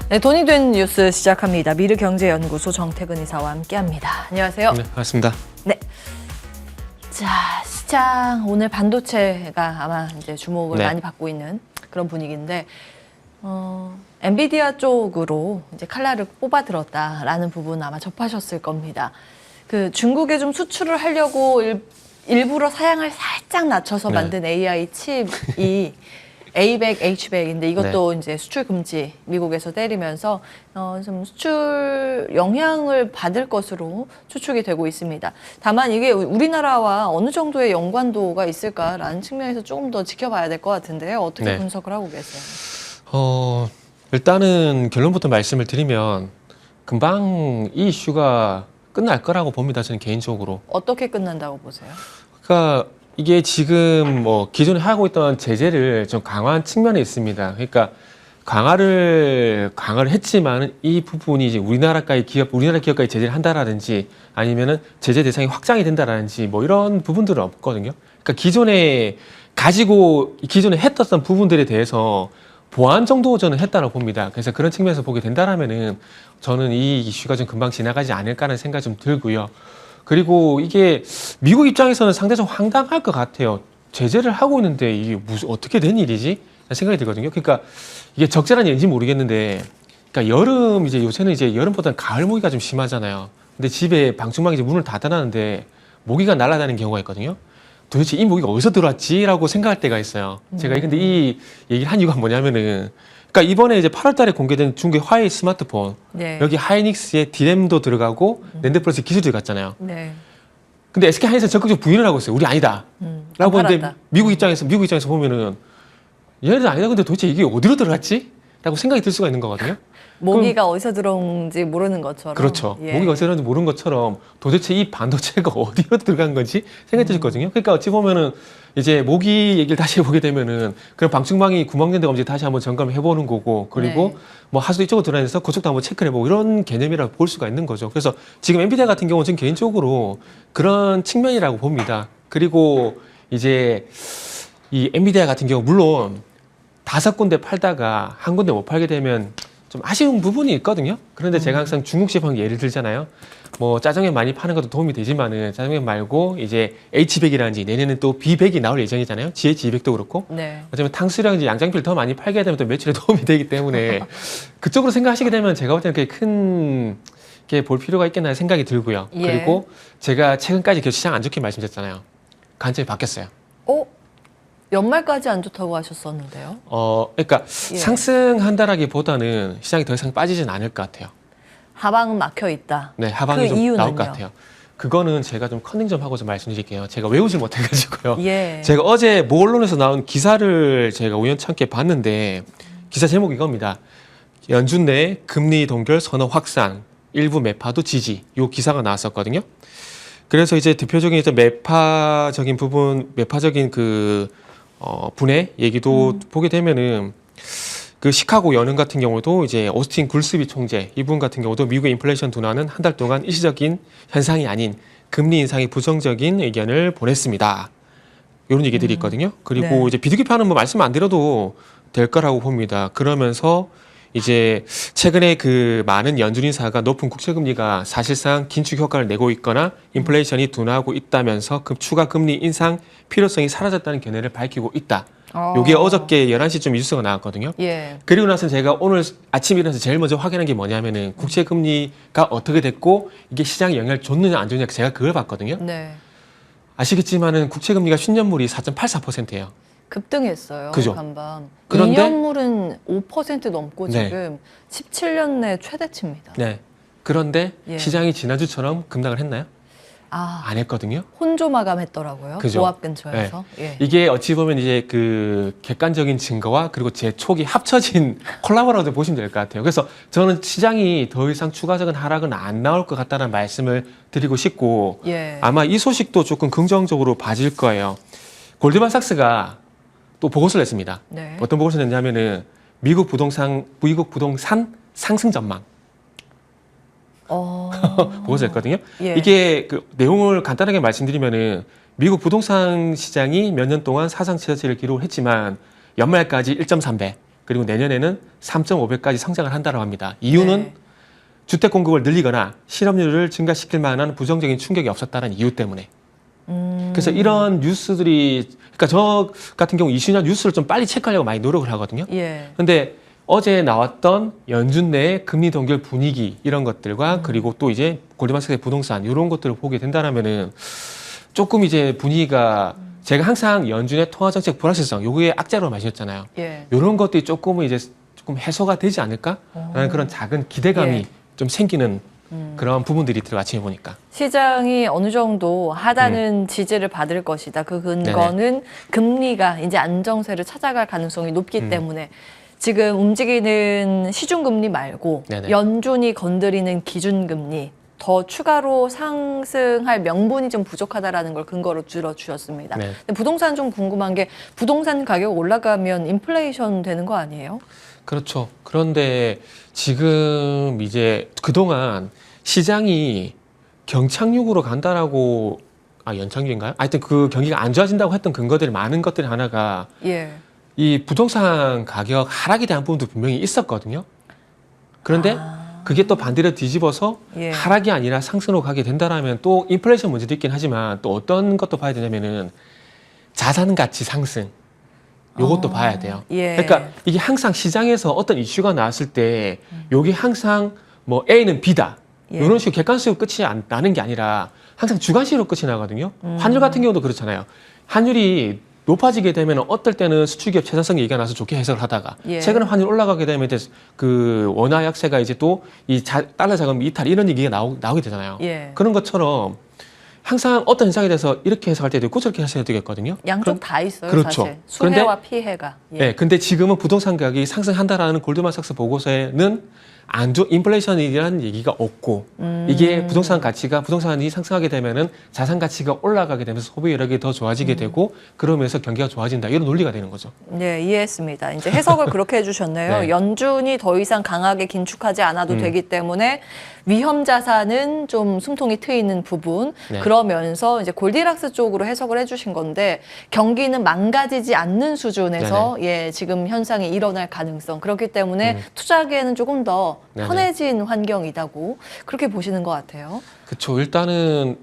네, 돈이 된 뉴스 시작합니다. 미르경제연구소 정태근 이사와 함께합니다. 안녕하세요. 네, 반갑습니다. 네. 자, 시장 오늘 반도체가 아마 이제 주목을 많이 받고 있는 그런 분위기인데, 엔비디아 쪽으로 이제 칼날을 뽑아들었다라는 부분 아마 접하셨을 겁니다. 그 중국에 좀 수출을 하려고 일부러 사양을 살짝 낮춰서 만든 AI 칩이 A100, H100인데 이것도 이제 수출 금지 미국에서 때리면서 좀 수출 영향을 받을 것으로 추측이 되고 있습니다. 다만 이게 우리나라와 어느 정도의 연관도가 있을까라는 측면에서 조금 더 지켜봐야 될 것 같은데요. 어떻게 분석을 하고 계세요? 일단은 결론부터 말씀을 드리면 금방 이 이슈가 끝날 거라고 봅니다. 저는 개인적으로. 어떻게 끝난다고 보세요? 그러니까 이게 지금 뭐 기존에 하고 있던 제재를 좀 강화한 측면이 있습니다. 그러니까 강화를 했지만 이 부분이 이제 우리나라 기업까지 제재를 한다라든지 아니면은 제재 대상이 확장이 된다라든지 뭐 이런 부분들은 없거든요. 그러니까 기존에 했었던 부분들에 대해서 보완 정도 저는 했다고 봅니다. 그래서 그런 측면에서 보게 된다라면은 저는 이 이슈가 좀 금방 지나가지 않을까라는 생각이 좀 들고요. 그리고 이게 미국 입장에서는 상대적으로 황당할 것 같아요. 제재를 하고 있는데 이게 어떻게 된 일이지? 생각이 들거든요. 그러니까 이게 적절한 얘기인지 모르겠는데, 그러니까 요새는 이제 여름보다는 가을 모기가 좀 심하잖아요. 근데 집에 방충망이 이제 문을 닫아놨는데 모기가 날아다니는 경우가 있거든요. 도대체 이 모기가 어디서 들어왔지라고 생각할 때가 있어요. 제가 근데 이 얘기를 한 이유가 뭐냐면은, 그러니까 이번에 이제 8월 달에 공개된 중국의 화웨이 스마트폰, 여기 하이닉스의 D램도 들어가고 낸드 플러스 기술이 들어갔잖아요. 근데 SK 하이닉스는 적극적으로 부인을 하고 있어요. 우리 아니다. 라고 하는데 미국 입장에서 보면은 얘네들 아니다. 근데 도대체 이게 어디로 들어갔지? 라고 생각이 들 수가 있는 거거든요. 모기가 어디서 들어온지 모르는 것처럼. 그렇죠. 모기가 어디서 들어온지 모르는 것처럼 도대체 이 반도체가 어디로 들어간 건지 생각이 들었거든요. 그러니까 어찌 보면은 이제 모기 얘기를 다시 해보게 되면은 그런 방충망이 구멍된 데 없는지 다시 한번 점검해보는 거고, 그리고 뭐 하수도 이쪽으로 들어가서 그쪽도 한번 체크를 해보고 이런 개념이라고 볼 수가 있는 거죠. 그래서 지금 엔비디아 같은 경우는 저는 개인적으로 그런 측면이라고 봅니다. 그리고 이제 이 엔비디아 같은 경우 물론 5군데 팔다가 한 군데 못 팔게 되면 좀 아쉬운 부분이 있거든요. 그런데 제가 항상 중국식 방 예를 들잖아요. 뭐 짜장면 많이 파는 것도 도움이 되지만은 짜장면 말고 이제 H100이라든지 내년에는 또 B100이 나올 예정이잖아요. GH200도 그렇고. 어쩌면 탕수육이랑 양장피를 더 많이 팔게 되면 또 매출에 도움이 되기 때문에 그쪽으로 생각하시게 되면 제가 볼 때는 그게 큰 게 볼 필요가 있겠나 생각이 들고요. 그리고 제가 최근까지 시장 안 좋게 말씀드렸잖아요. 관점이 바뀌었어요. 연말까지 안 좋다고 하셨었는데요. 그러니까 상승한다라기보다는 시장이 더 이상 빠지진 않을 것 같아요. 하방은 막혀 있다. 네, 하방이 좀 이유는요? 나올 것 같아요. 그거는 제가 좀 컨닝 좀 하고 좀 말씀드릴게요. 제가 외우질 못해가지고요. 제가 어제 모 언론에서 나온 기사를 제가 우연찮게 봤는데 기사 제목이 이겁니다. 연준 내 금리 동결 선언 확산, 일부 매파도 지지. 요 기사가 나왔었거든요. 그래서 이제 대표적인 매파적인 분의 얘기도 보게 되면은 그 시카고 연은 같은 경우도 이제 오스틴 굴스비 총재 이분 같은 경우도 미국의 인플레이션 둔화는 한 달 동안 일시적인 현상이 아닌 금리 인상의 부정적인 의견을 보냈습니다. 이런 얘기들이 있거든요. 그리고 이제 비둘기파는 뭐 말씀 안 드려도 될 거라고 봅니다. 그러면서 이제 최근에 그 많은 연준 인사가 높은 국채금리가 사실상 긴축 효과를 내고 있거나 인플레이션이 둔화하고 있다면서 그 추가 금리 인상 필요성이 사라졌다는 견해를 밝히고 있다. 요게 어저께 11시쯤 뉴스가 나왔거든요. 그리고 나서 제가 오늘 아침에 일어나서 제일 먼저 확인한 게 뭐냐면은 국채금리가 어떻게 됐고 이게 시장에 영향을 줬느냐 안 줬느냐 제가 그걸 봤거든요. 아시겠지만은 국채금리가 10년물이 4.84%예요. 급등했어요. 그죠? 간밤. 그런데 2년물은 5% 넘고 지금 17년 내 최대치입니다. 그런데 시장이 지난주처럼 급락을 했나요? 안 했거든요. 혼조 마감했더라고요. 그죠? 고압 근처에서. 이게 어찌 보면 이제 그 객관적인 증거와 그리고 재촉이 합쳐진 콜라보라고 보시면 될 것 같아요. 그래서 저는 시장이 더 이상 추가적인 하락은 안 나올 것 같다는 말씀을 드리고 싶고 아마 이 소식도 조금 긍정적으로 봐질 거예요. 골드만삭스가 또 보고서를 냈습니다. 어떤 보고서를 냈냐면은 미국 부동산 상승 전망. 보고서 냈거든요. 이게 그 내용을 간단하게 말씀드리면은 미국 부동산 시장이 몇 년 동안 사상 최저치를 기록을 했지만 연말까지 1.3배, 그리고 내년에는 3.5배까지 성장을 한다고 합니다. 이유는 네. 주택 공급을 늘리거나 실업률을 증가시킬 만한 부정적인 충격이 없었다는 이유 때문에. 그래서 이런 뉴스들이, 그러니까 저 같은 경우 이슈나 뉴스를 좀 빨리 체크하려고 많이 노력을 하거든요. 예. 근데 어제 나왔던 연준 내 금리 동결 분위기 이런 것들과 그리고 또 이제 골드만삭스의 부동산 이런 것들을 보게 된다라면은 조금 이제 분위기가 제가 항상 연준의 통화정책 불확실성 요거에 악재로 마셨잖아요. 예. 이런 것들이 조금은 이제 조금 해소가 되지 않을까라는 그런 작은 기대감이 예. 좀 생기는 그런 부분들이 있더라고요. 아침에 보니까. 시장이 어느 정도 하단은 지지를 받을 것이다. 그 근거는 금리가 이제 안정세를 찾아갈 가능성이 높기 때문에 지금 움직이는 시중금리 말고 네네. 연준이 건드리는 기준금리 더 추가로 상승할 명분이 좀 부족하다라는 걸 근거로 들어주셨습니다. 네. 근데 부동산 좀 궁금한 게 부동산 가격 올라가면 인플레이션 되는 거 아니에요? 그렇죠. 그런데 지금 이제 그동안 시장이 경착륙으로 간다라고 연착륙인가요? 하여튼 그 경기가 안 좋아진다고 했던 근거들이 많은 것들이 하나가 예. 이 부동산 가격 하락에 대한 부분도 분명히 있었거든요. 그런데 그게 또 반대로 뒤집어서 예. 하락이 아니라 상승으로 가게 된다라면 또 인플레이션 문제도 있긴 하지만 또 어떤 것도 봐야 되냐면은 자산 가치 상승. 요것도 봐야 돼요. 예. 그러니까 이게 항상 시장에서 어떤 이슈가 나왔을 때 요게 항상 뭐 A는 B다. 예. 이런 식으로 객관식으로 끝이 나는 게 아니라 항상 주관식으로 끝이 나거든요. 환율 같은 경우도 그렇잖아요. 환율이 높아지게 되면 어떨 때는 수출기업 최단성 얘기가 나서 좋게 해석을 하다가 예. 최근에 환율 올라가게 되면 이제 그 원화 약세가 이제 또 이 달러 자금 이탈 이런 얘기가 나오게 되잖아요. 예. 그런 것처럼 항상 어떤 현상에 대해서 이렇게 해석할 때도 있고 저렇게 해석해야 되겠거든요. 양쪽 다 있어요, 그렇죠. 사실. 수혜와 피해가. 예. 네, 근데 지금은 부동산 가격이 상승한다라는 골드만삭스 보고서에는 인플레이션이라는 얘기가 없고 이게 부동산 가치가 부동산이 상승하게 되면은 자산 가치가 올라가게 되면서 소비 여력이 더 좋아지게 되고 그러면서 경기가 좋아진다 이런 논리가 되는 거죠. 네, 이해했습니다. 이제 해석을 그렇게 해주셨네요. 네. 연준이 더 이상 강하게 긴축하지 않아도 되기 때문에 위험 자산은 좀 숨통이 트이는 부분. 네. 그러면서 이제 골디락스 쪽으로 해석을 해주신 건데 경기는 망가지지 않는 수준에서 예, 지금 현상이 일어날 가능성. 그렇기 때문에 투자하기에는 조금 더 네네. 편해진 환경이다고 그렇게 보시는 것 같아요. 그렇죠. 일단은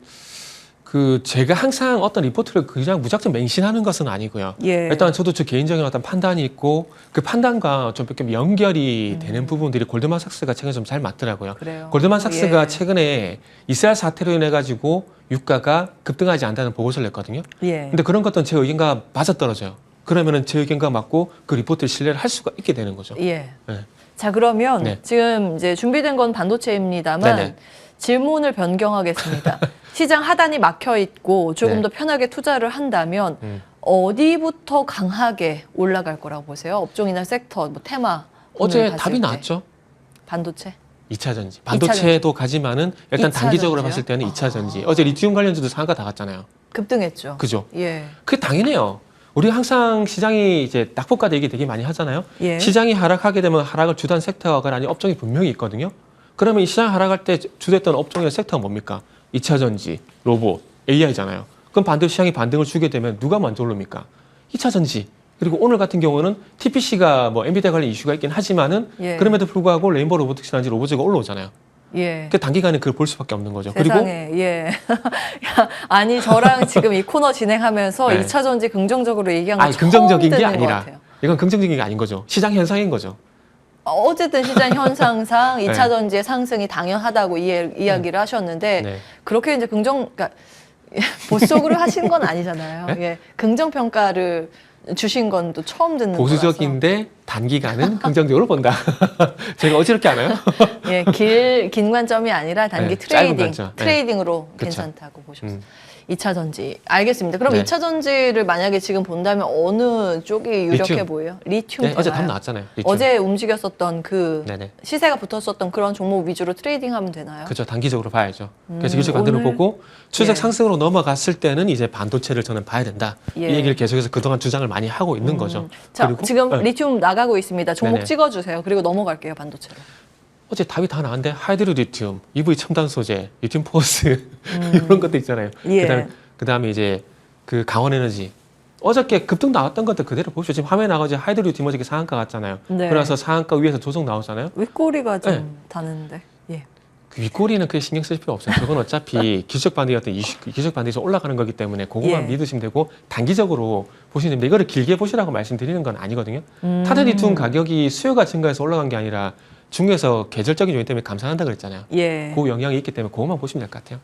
그 제가 항상 어떤 리포트를 그냥 무작정 맹신하는 것은 아니고요. 예. 일단 저도 저 개인적인 어떤 판단이 있고 그 판단과 좀 연결이 되는 부분들이 골드만삭스가 최근에 좀 잘 맞더라고요. 그래요. 골드만삭스가 예. 최근에 이스라엘 사태로 인해 가지고 유가가 급등하지 않는다는 보고서를 냈거든요. 예. 근데 그런 것들은 제 의견과 맞아떨어져요. 그러면은 제 의견과 맞고 그 리포트를 신뢰를 할 수가 있게 되는 거죠. 예. 네. 자, 그러면 네. 지금 이제 준비된 건 반도체입니다만 네네. 질문을 변경하겠습니다. 시장 하단이 막혀 있고 조금 네. 더 편하게 투자를 한다면 어디부터 강하게 올라갈 거라고 보세요? 업종이나 섹터, 뭐 테마. 어제 봤을 답이 때. 나왔죠. 반도체. 2차 전지. 반도체도 가지만은 일단 2차 단기적으로 전지요? 봤을 때는 2차 전지. 어제 리튬 관련주도 상한가 다 갔잖아요. 급등했죠. 그죠? 예. 그게 당연해요. 우리 항상 시장이 이제 낙폭과대 얘기 되게 많이 하잖아요. 예. 시장이 하락하게 되면 하락을 주도한 섹터가 아닌 업종이 분명히 있거든요. 그러면 이 시장이 하락할 때 주도했던 업종이나 섹터가 뭡니까? 2차 전지, 로봇, AI잖아요. 그럼 반대로 시장이 반등을 주게 되면 누가 먼저 오릅니까? 2차 전지. 그리고 오늘 같은 경우는 TPC가 뭐 엔비디아 관련 이슈가 있긴 하지만은 예. 그럼에도 불구하고 레인보우 로보틱스라든지 로봇즈가 올라오잖아요. 예. 그 단기간에 그걸 볼 수밖에 없는 거죠. 세상에, 예. 야, 아니, 저랑 지금 이 코너 진행하면서 네. 2차 전지 긍정적으로 얘기한 거 아니, 처음 긍정적인 게 듣는 것 아니라 같아요. 이건 긍정적인 게 아닌 거죠. 시장 현상인 거죠. 어쨌든 시장 현상상 2차 네. 전지의 상승이 당연하다고 이야기를 하셨는데 네. 그렇게 이제 그러니까 보수적으로 하신 건 아니잖아요. 네? 예. 긍정 평가를 주신 건 또 처음 듣는 거라서. 보수적인데 단기간은 긍정적으로 본다. 제가 어지럽게 하나요? 예, 긴 관점이 아니라 단기 네, 짧은 트레이딩, 관점. 네. 트레이딩으로 그쵸. 괜찮다고 보셨어요. 2차 전지. 알겠습니다. 그럼 네. 2차 전지를 만약에 지금 본다면 어느 쪽이 유력해 리튬. 보여요? 리튬. 네, 어제 답 나왔잖아요. 리튬. 어제 움직였었던 그 네네. 시세가 붙었었던 그런 종목 위주로 트레이딩하면 되나요? 그죠. 단기적으로 봐야죠. 그래서 기술 반대로 오늘- 보고 추세 예. 상승으로 넘어갔을 때는 이제 반도체를 저는 봐야 된다. 예. 이 얘기를 계속해서 그동안 주장을 많이 하고 있는 거죠. 자, 그리고 지금 네. 리튬 나가고 있습니다. 종목 네네. 찍어주세요. 그리고 넘어갈게요, 반도체로. 어제 답이 다 나왔는데 하이드로 리튬, EV 첨단 소재, 리튬 포스 이런 것도 있잖아요. 예. 그다음에 이제 그 강원 에너지 어저께 급등 나왔던 것도 그대로 보십시오. 지금 화면에 나가지 하이드로 디머지기 상한가 같잖아요. 네. 그래서 상한가 위에서 조속 나오잖아요. 윗꼬리가 좀 네. 다는데. 예. 그 윗꼬리는 그게 신경 쓸 필요 없어요. 그건 어차피 기술적 반등이 어떤 기술적 반등에서 올라가는 거기 때문에 그것만 예. 믿으시면 되고 단기적으로 보시면 됩니다. 이거를 길게 보시라고 말씀드리는 건 아니거든요. 타전 리튬 가격이 수요가 증가해서 올라간 게 아니라 중국에서 계절적인 요인 때문에 감산한다 그랬잖아요. 예. 그 영향이 있기 때문에 그것만 보시면 될 것 같아요.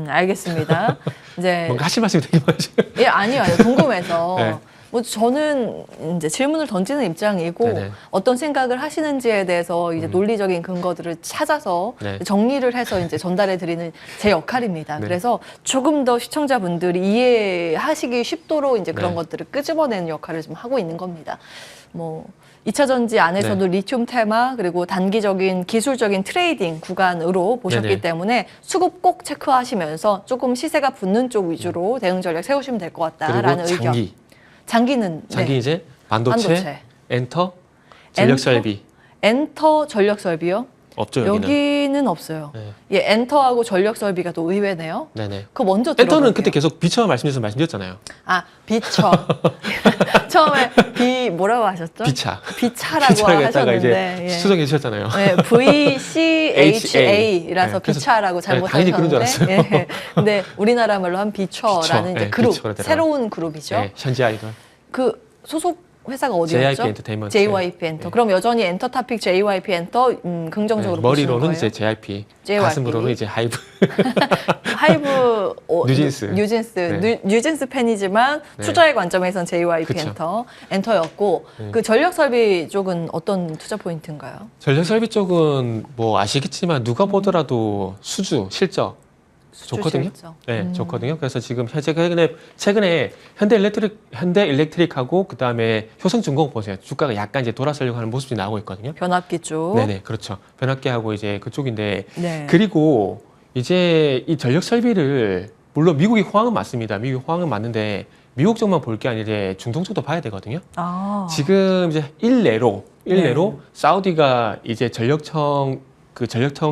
알겠습니다. 이제 뭔가 하실 말씀이 되게 많으시죠. 예, 아니요. 궁금해서. 네. 뭐 저는 이제 질문을 던지는 입장이고 네네. 어떤 생각을 하시는지에 대해서 이제 논리적인 근거들을 찾아서 네. 정리를 해서 이제 전달해 드리는 제 역할입니다. 네. 그래서 조금 더 시청자분들이 이해하시기 쉽도록 이제 그런 네. 것들을 끄집어내는 역할을 좀 하고 있는 겁니다. 뭐 2차 전지 안에서도 네. 리튬 테마 그리고 단기적인 기술적인 트레이딩 구간으로 보셨기 네네. 때문에 수급 꼭 체크하시면서 조금 시세가 붙는 쪽 위주로 대응 전략 세우시면 될 것 같다라는 그리고 의견. 장기는 장기 네. 이제 반도체, 반도체. 엔터, 전력 엔터? 설비 엔터 전력 설비요? 없죠 여기는. 여기는 없어요. 네. 예, 엔터하고 전력 설비가 또 의외네요. 네네. 그거 먼저 들어볼게요. 엔터는 그때 계속 비처 말씀드렸잖아요. 아, 비처. 처음에 뭐라고 하셨죠? 비차. 비차라고 비차를 갖다가 하셨는데. 이제 수정해 주셨잖아요. 네, VCHA라서 네, 그래서 비차라고 네, 당연히 잘못하셨는데. 그런 줄 알았어요. 예, 근데 우리나라 말로 한 비처라는 비처, 이제 네, 그룹, 비처로 들어가요. 새로운 그룹이죠. 네, 현지 아이돌. 그 소속 회사가 어디였죠? JYP 엔터테인먼트. JYP 엔터. 네. 그럼 여전히 엔터타픽 JYP 엔터 긍정적으로 보시는 머리로는 거예요? 이제 JYP, JYP. 가슴으로는 이제 하이브. 하이브 뉴진스. 뉴진스 네. 뉴진스 팬이지만 네. 투자의 관점에선 JYP 그쵸. 엔터였고 네. 그 전력 설비 쪽은 어떤 투자 포인트인가요? 전력 설비 쪽은 뭐 아시겠지만 누가 보더라도 수주, 실적 좋거든요. 실적. 네, 좋거든요. 그래서 지금 최근에 현대 일렉트릭하고 그 다음에 효성중공업 보세요. 주가가 약간 이제 돌아서려고 하는 모습이 나오고 있거든요. 변압기 쪽. 네네, 그렇죠. 변압기하고 이제 그쪽인데 네. 그리고 이제 이 전력 설비를 물론 미국이 호황은 맞습니다. 미국 호황은 맞는데 미국 쪽만 볼 게 아니라 중동 쪽도 봐야 되거든요. 아. 지금 이제 일례로 네. 사우디가 이제 전력청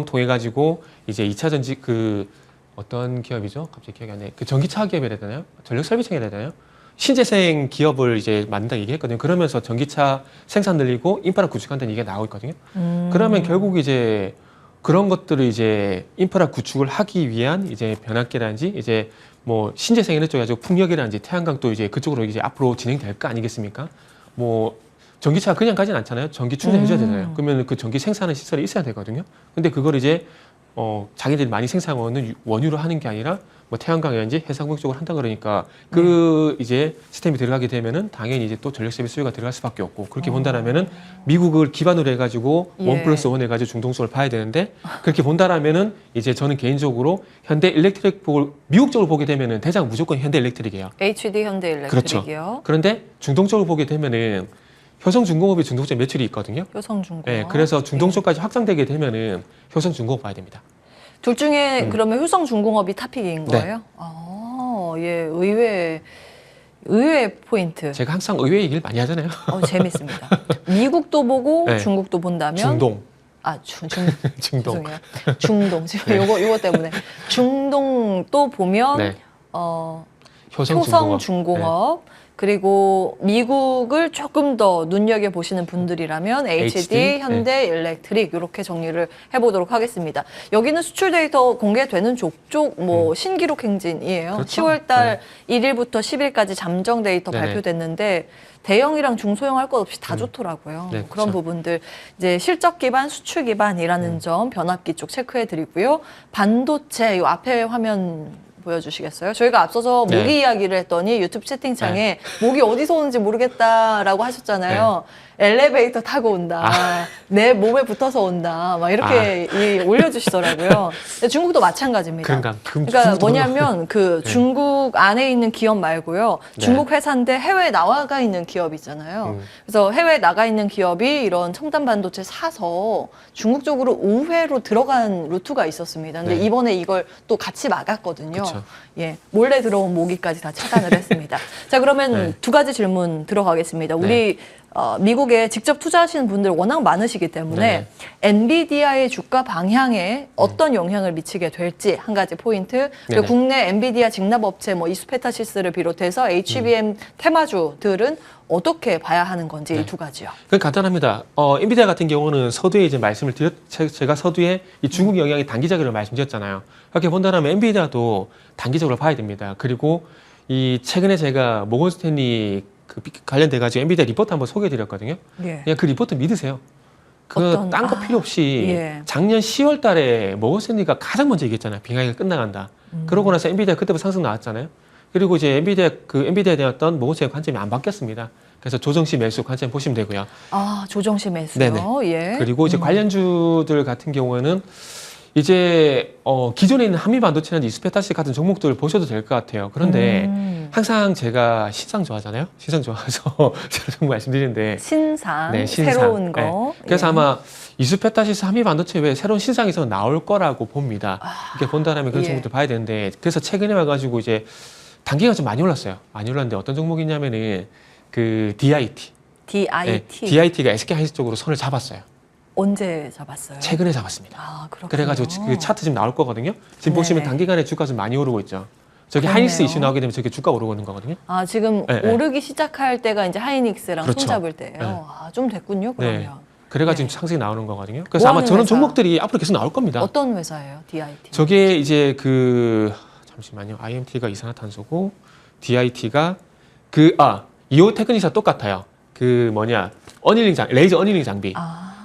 통해 가지고 이제 2차 전지 어떤 기업이죠? 갑자기 기억이 안 나요. 그 전기차 기업이라 해야 되나요? 전력 설비청이라 해야 되나요? 신재생 기업을 이제 만든다 얘기했거든요. 그러면서 전기차 생산 늘리고 인프라 구축한다는 얘기가 나오고 있거든요. 그러면 결국 이제 그런 것들을 이제 인프라 구축을 하기 위한 이제 변압기라든지 이제 뭐 신재생 에너지 쪽에 가지고 풍력이라든지 태양광도 이제 그쪽으로 이제 앞으로 진행될 거 아니겠습니까? 뭐 전기차 그냥 가진 않잖아요. 전기 충전해줘야 되잖아요. 그러면 그 전기 생산하는 시설이 있어야 되거든요. 근데 그걸 이제 자기들이 많이 생산하는 원유로 하는 게 아니라 뭐 태양광이라든지 해상풍 쪽으로 한다 그러니까 이제 시스템이 들어가게 되면은 당연히 이제 또 전력 서비스 수요가 들어갈 수밖에 없고 그렇게 본다라면은 미국을 기반으로 해가지고 예. 1+1 해가지고 중동 쪽을 봐야 되는데 그렇게 본다라면은 이제 저는 개인적으로 현대 일렉트릭 미국 쪽을 보게 되면은 대장 무조건 현대 일렉트릭이에요. HD 현대 일렉트릭이요. 그렇죠. 그런데 중동 쪽을 보게 되면은 효성중공업이 중동 쪽 매출이 있거든요. 효성중공업. 네, 그래서 중동 쪽까지 확장되게 되면은 효성중공업 봐야 됩니다. 둘 중에 그러면 효성중공업이 탑픽인 네. 거예요? 아, 예, 의외의 포인트. 제가 항상 의외 얘기를 많이 하잖아요. 재밌습니다. 미국도 보고 네. 중국도 본다면 중동. 중동. 죄송해요. 중동. 지금 요거 때문에 중동 또 보면 네. 효성중공업 네. 그리고 미국을 조금 더 눈여겨 보시는 분들이라면 HD, HD, 현대 일렉트릭 이렇게 정리를 해보도록 하겠습니다. 여기는 수출 데이터 공개되는 족족 신기록 행진이에요. 그렇죠. 10월달 1일부터 10일까지 잠정 데이터 네네. 발표됐는데 대형이랑 중소형 할 것 없이 다 좋더라고요. 네, 그런 그렇죠. 부분들 이제 실적 기반, 수출 기반이라는 점 변압기 쪽 체크해 드리고요. 반도체 이 앞에 화면 보여주시겠어요? 저희가 앞서서 모기 네. 이야기를 했더니 유튜브 채팅창에 모기 어디서 오는지 모르겠다라고 하셨잖아요. 엘리베이터 타고 온다. 내 몸에 붙어서 온다. 막 이렇게 올려주시더라고요. 근데 중국도 마찬가지입니다. 그러니까 뭐냐면 중국 안에 있는 기업 말고요. 중국 회사인데 해외에 나가 있는 기업 있잖아요. 그래서 해외에 나가 있는 기업이 이런 첨단 반도체 사서 중국 쪽으로 우회로 들어간 루트가 있었습니다. 근데 이번에 이걸 또 같이 막았거든요. 그쵸. 예, 몰래 들어온 모기까지 다 차단을 했습니다. 자, 그러면 두 가지 질문 들어가겠습니다. 우리 미국에 직접 투자하시는 분들 워낙 많으시기 때문에 엔비디아의 주가 방향에 어떤 영향을 미치게 될지 한 가지 포인트, 그리고 국내 엔비디아 직납업체 뭐 이수페타시스를 비롯해서 HBM 테마주들은 어떻게 봐야 하는 건지 이 두 가지요. 그건 간단합니다. 엔비디아 같은 경우는 서두에 이제 말씀을 제가 서두에 이 중국 영향이 단기적으로 말씀드렸잖아요. 그렇게 본다면 엔비디아도 단기적으로 봐야 됩니다. 그리고 이 최근에 제가 모건 스탠리 관련돼 가지고 엔비디아 리포트 한번 소개해드렸거든요. 예. 그냥 그 리포트 믿으세요. 그 딴 거 필요 없이 예. 작년 10월 달에 모건 스탠리가 가장 먼저 얘기했잖아요. 빙하기가 끝나간다. 그러고 나서 엔비디아 그때부터 상승 나왔잖아요. 그리고 이제 엔비디아에 대한 모건 스탠리 관점이 안 바뀌었습니다. 그래서 조정시 매수 관점 보시면 되고요. 아, 조정시 매수요. 네네. 예. 그리고 이제 관련주들 같은 경우에는 이제 기존에 있는 한미반도체나 이수페타시 같은 종목들을 보셔도 될 것 같아요. 그런데 항상 제가 신상 좋아하잖아요. 신상 좋아해서 제가 말씀드리는데 신상, 네, 신상. 새로운 거. 네. 그래서 예. 아마 이수페타시스 한미반도체 외에 새로운 신상에서 나올 거라고 봅니다. 이렇게 본다면 그런 예. 종목들 봐야 되는데 그래서 최근에 와가지고 이제 단기가 좀 많이 올랐어요. 많이 올랐는데 어떤 종목이냐면은 그 DIT. DIT. DIT가 SK 하이닉스 쪽으로 선을 잡았어요. 언제 잡았어요? 최근에 잡았습니다. 아, 그렇군요. 그래가지고 그 차트 지금 나올 거거든요. 지금 보시면 네네. 단기간에 주가 좀 많이 오르고 있죠. 저기 그렇네요. 하이닉스 이슈 나오게 되면 저게 주가 오르고 있는 거거든요. 아, 지금 네, 네. 오르기 시작할 때가 이제 하이닉스랑 그렇죠. 손잡을 때예요. 네. 아, 좀 됐군요, 그러면. 네. 그래가지고 네. 상승이 나오는 거거든요. 그래서 뭐 아마 하는 저런 회사? 종목들이 앞으로 계속 나올 겁니다. 어떤 회사예요, DIT? 저게 이제 잠시만요. IMT가 이산화탄소고 DIT가 이오 테크닉사 똑같아요. 레이저 어닐링 장비.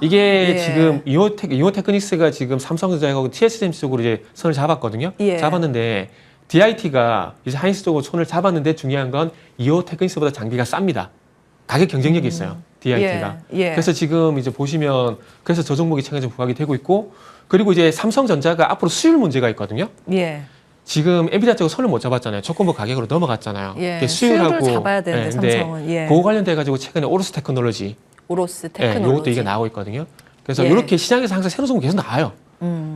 이게 예. 지금 이오 테크닉스가 지금 삼성전자하고 TSMC 쪽으로 이제 선을 잡았거든요. 예. 잡았는데 DIT가 이제 하이닉스 쪽으로 손을 잡았는데 중요한 건 이오 테크닉스보다 장비가 쌉니다. 가격 경쟁력이 있어요. DIT가. 예. 예. 그래서 지금 이제 보시면 그래서 저 종목이 최근에 좀 부각이 되고 있고 그리고 이제 삼성전자가 앞으로 수율 문제가 있거든요. 예. 지금 엔비디아 쪽은 손을 못 잡았잖아요. 조건부 가격으로 넘어갔잖아요. 예. 이게 수율을 잡아야 되는데 근데 삼성은. 예. 그거 관련돼 가지고 최근에 오로스 테크놀로지 오로스 예, 테크놀로지. 이것도 이게 나오고 있거든요. 그래서 예. 이렇게 시장에서 항상 새로운 종목 계속 나와요.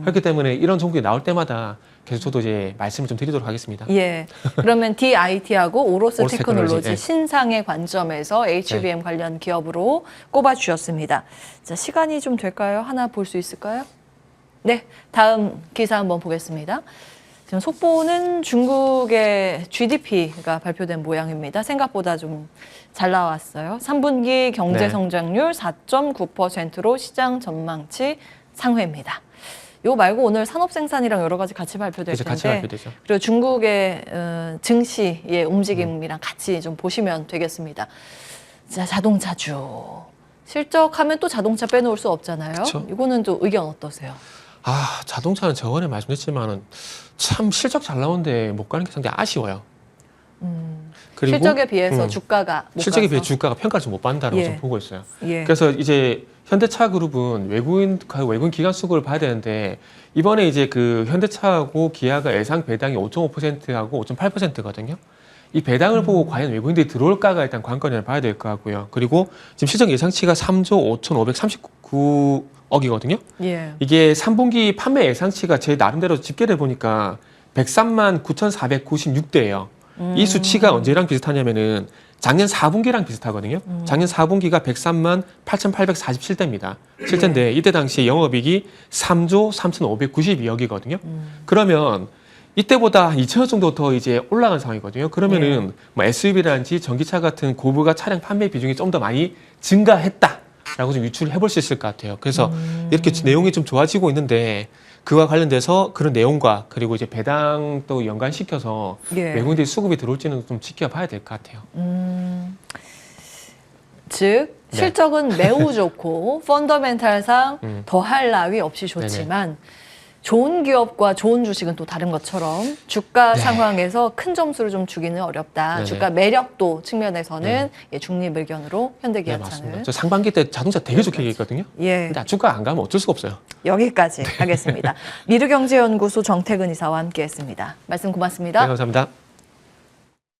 그렇기 때문에 이런 종목이 나올 때마다 계속 저도 이제 말씀을 좀 드리도록 하겠습니다. 예. 그러면 DIT하고 오로스 오로스 테크놀로지 테크놀로지, 예. 신상의 관점에서 HBM 관련 기업으로 꼽아 주셨습니다. 자, 시간이 좀 될까요? 하나 볼 수 있을까요? 네. 다음 기사 한번 보겠습니다. 지금 속보는 중국의 GDP가 발표된 모양입니다. 생각보다 좀 잘 나왔어요. 3분기 경제 성장률 4.9%로 시장 전망치 상회입니다. 이거 말고 오늘 산업 생산이랑 여러 가지 같이 발표될 그래서 텐데, 같이 발표되죠. 그리고 중국의 증시의 움직임이랑 같이 좀 보시면 되겠습니다. 자, 자동차주 실적하면 또 자동차 빼놓을 수 없잖아요. 그쵸. 이거는 또 의견 어떠세요? 자동차는 저번에 말씀드렸지만은 참 실적 잘 나오는데 못 가는 게 상당히 아쉬워요. 그리고 실적에 비해서 주가가 못 실적에 비해 가서? 주가가 평가를 좀 못 받는다고 예. 좀 보고 있어요. 예. 그래서 이제 현대차 그룹은 외국인 기관 수급을 봐야 되는데 이번에 이제 그 현대차하고 기아가 예상 배당이 5.5%하고 5.8%거든요. 이 배당을 보고 과연 외국인들이 들어올까가 일단 관건이라 봐야 될 것 같고요. 그리고 지금 실적 예상치가 3조 5,539억이거든요. 예. 이게 3분기 판매 예상치가 제 나름대로 집계를 보니까 103만 9,496대예요. 이 수치가 언제랑 비슷하냐면은 작년 4분기랑 비슷하거든요. 작년 4분기가 103만 8,847대입니다. 실제인데 이때 당시 영업이익이 3조 3,592억이거든요. 그러면 이때보다 2천억 정도 더 이제 올라간 상황이거든요. 그러면은 뭐 SUV라든지 전기차 같은 고부가 차량 판매 비중이 좀 더 많이 증가했다라고 좀 유추를 해볼 수 있을 것 같아요. 그래서 이렇게 내용이 좀 좋아지고 있는데 그와 관련돼서 그런 내용과 그리고 이제 배당도 연관시켜서 예. 외국인들이 수급이 들어올지는 좀 지켜봐야 될 것 같아요. 즉 네. 실적은 매우 좋고 펀더멘탈상 더할 나위 없이 좋지만 좋은 기업과 좋은 주식은 또 다른 것처럼 주가 네. 상황에서 큰 점수를 좀 주기는 어렵다. 네네. 주가 매력도 측면에서는 예, 중립 의견으로 네, 현대기아차는 맞습니다. 저 상반기 때 자동차 되게 좋게 얘기했거든요. 예, 근데 주가 안 가면 어쩔 수가 없어요. 여기까지 하겠습니다. 미르경제연구소 정태근 이사와 함께했습니다. 말씀 고맙습니다. 네, 감사합니다.